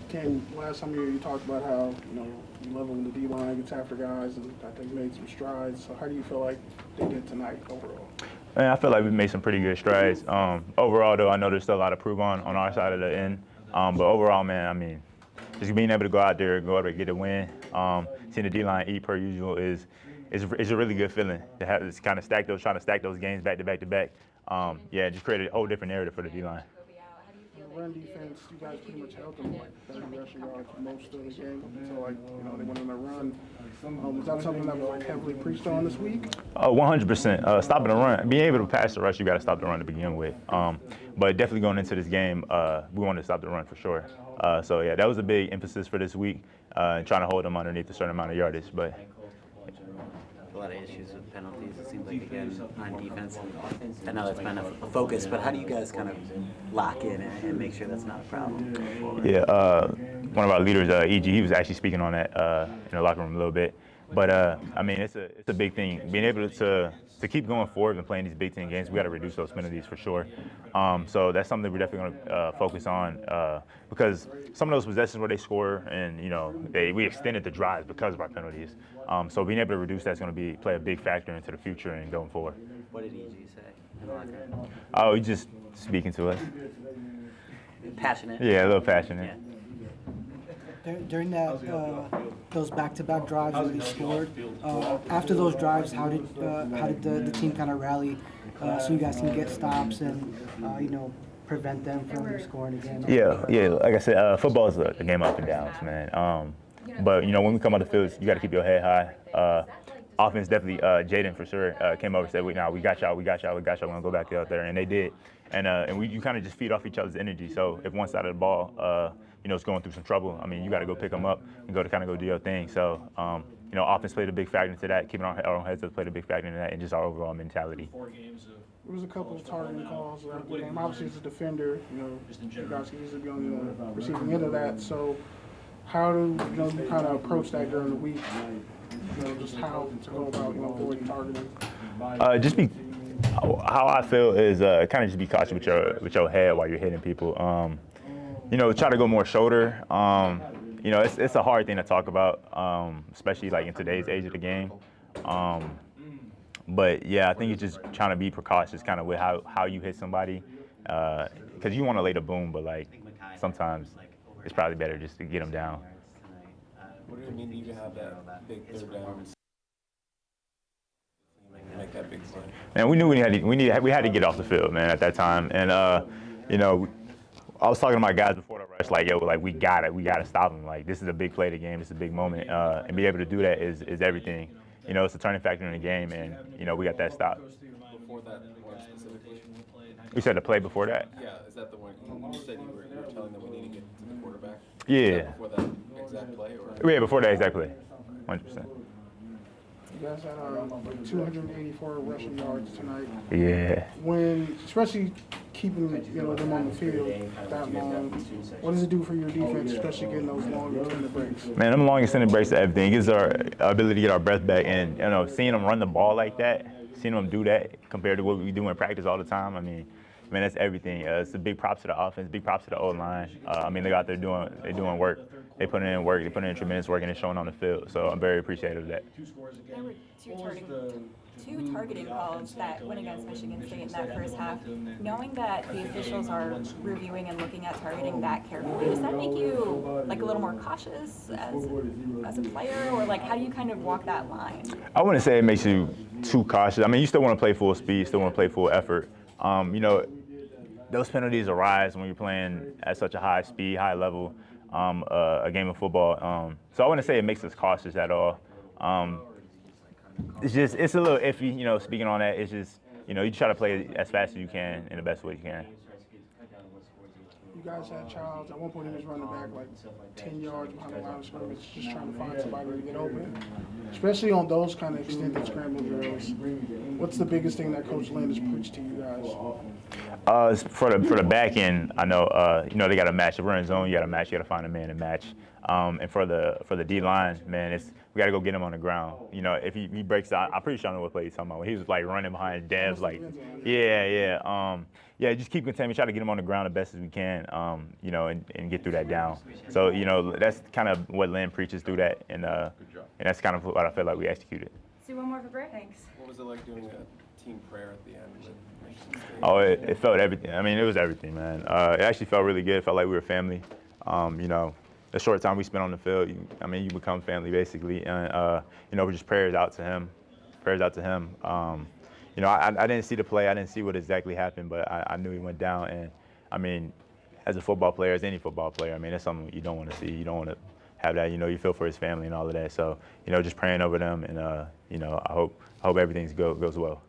Ken, last time you talked about how, you love it when the D-line gets after guys, and I think made some strides. So how do you feel like they did tonight overall? Man, I feel like we made some pretty good strides. Overall, though, I know there's still a lot to prove on our side of the end. But overall, man, I mean, just being able to go out there, get a win, seeing the D-line eat per usual is a really good feeling to have this kind of trying to stack those games back to back to back. Yeah, just created a whole different narrative for the D-line. Run defense, you guys pretty much held them like 30 rushing yards most of the game until they went on a run. Was that something that was heavily preached on this week? 100%. Stopping the run, being able to pass the rush, you got to stop the run to begin with. But definitely going into this game, we wanted to stop the run for sure. So yeah, that was a big emphasis for this week, trying to hold them underneath a certain amount of yardage. But a lot of issues with penalties. It seems like, again, on defense. I know that's been a focus, but how do you guys kind of lock in and make sure that's not a problem going forward? Yeah, one of our leaders, E.G., he was actually speaking on that in the locker room a little bit. But I mean, it's a big thing. Being able to keep going forward and playing these Big Ten games, we got to reduce those penalties for sure. So that's something we're definitely going to focus on because some of those possessions where they score and we extended the drives because of our penalties. So being able to reduce that's going to play a big factor into the future and going forward. What did E.G. say in the locker room? Oh, he's just speaking to us. Passionate. Yeah, a little passionate. Yeah. During those back-to-back drives where they scored, after those drives, how did the team kind of rally so you guys can get stops and prevent them from scoring again? Yeah. Like I said, football is a game up and downs, man. But when we come on the field, you got to keep your head high. Offense definitely, Jaden for sure came over and said, we got y'all. We're gonna go back out there, and they did. And you kind of just feed off each other's energy. So if one side of the ball, is going through some trouble, I mean, you got to go pick them up and go do your thing. So, offense played a big factor into that. Keeping our own heads up played a big factor into that, and just our overall mentality. There was a couple of targeting calls throughout the game. Obviously, as a defender, you guys can easily be on the receiving end of that. So, how do you kind of approach that during the week? Just how to go about avoiding targeting. How I feel is kind of just be cautious with your head while you're hitting people. Try to go more shoulder. It's a hard thing to talk about, especially like in today's age of the game. But yeah, I think it's just trying to be precautious, kind of with how you hit somebody, because you want to lay the boom, but like sometimes it's probably better just to get them down. What did it mean to have that big third down? Make that big play. And we knew we had to get off the field, man, at that time. And I was talking to my guys before the rush, like we gotta stop them. Like this is a big play of the game, it's a big moment, and be able to do that is everything. It's a turning factor in the game, and we got that stop. Before that one specifically? We said the play before that. Yeah, is that the one you said you were telling them we need to get to the quarterback? Yeah. Before that exact play, or? Yeah, before that exact play, 100%. You guys had 284 rushing yards tonight. Yeah. Especially keeping them on the field that long, what does it do for your defense, especially getting those long extended breaks? Man, them long extended breaks are everything. It gives our ability to get our breath back, and seeing them run the ball like that, seeing them do that compared to what we do in practice all the time. I mean, that's everything. It's a big props to the offense, big props to the O-line. They're out there doing work. They put in work. They put in tremendous work, and it's showing on the field. So I'm very appreciative of that. There were two targeting calls that went against Michigan State in that first half. Knowing that the officials are reviewing and looking at targeting that carefully, does that make you a little more cautious as a player, or how do you kind of walk that line? I wouldn't say it makes you too cautious. You still want to play full speed, still want to play full effort. Those penalties arise when you're playing at such a high speed, high level, a game of football. So I wouldn't say it makes us cautious at all. It's a little iffy, speaking on that. It's just, you try to play as fast as you can in the best way you can. You guys had Childs. At one point, he was running back 10 yards behind the line of scrimmage, just trying to find somebody to get open. Especially on those kind of extended scramble drills. What's the biggest thing that Coach Lynn has preached to you guys? For the back end, I know they got to match. If we're in zone, you got to match. You got to find a man to match. And for the D line, man, we got to go get him on the ground. You know, if he breaks out, I'm pretty sure I know what play he's talking about. He was like running behind Devs, like, yeah, just keep containment, try to get him on the ground the best as we can, you know, and get through that down. So, you know, that's kind of what Lynn preaches through that, and that's kind of what I felt like we executed. So one more for Bray. Thanks. What was it like doing a team prayer at the end with Michigan State? Oh, it felt everything. I mean, it was everything, man. It actually felt really good. It felt like we were family. You know, the short time we spent on the field, you become family basically. And, you know, we're just prayers out to him. You know, I didn't see the play. I didn't see what exactly happened, but I knew he went down. And, I mean, as a football player, as any football player, I mean, that's something you don't want to see. You don't want to have that. You know, you feel for his family and all of that. So, you know, just praying over them. And, you know, I hope everything goes well.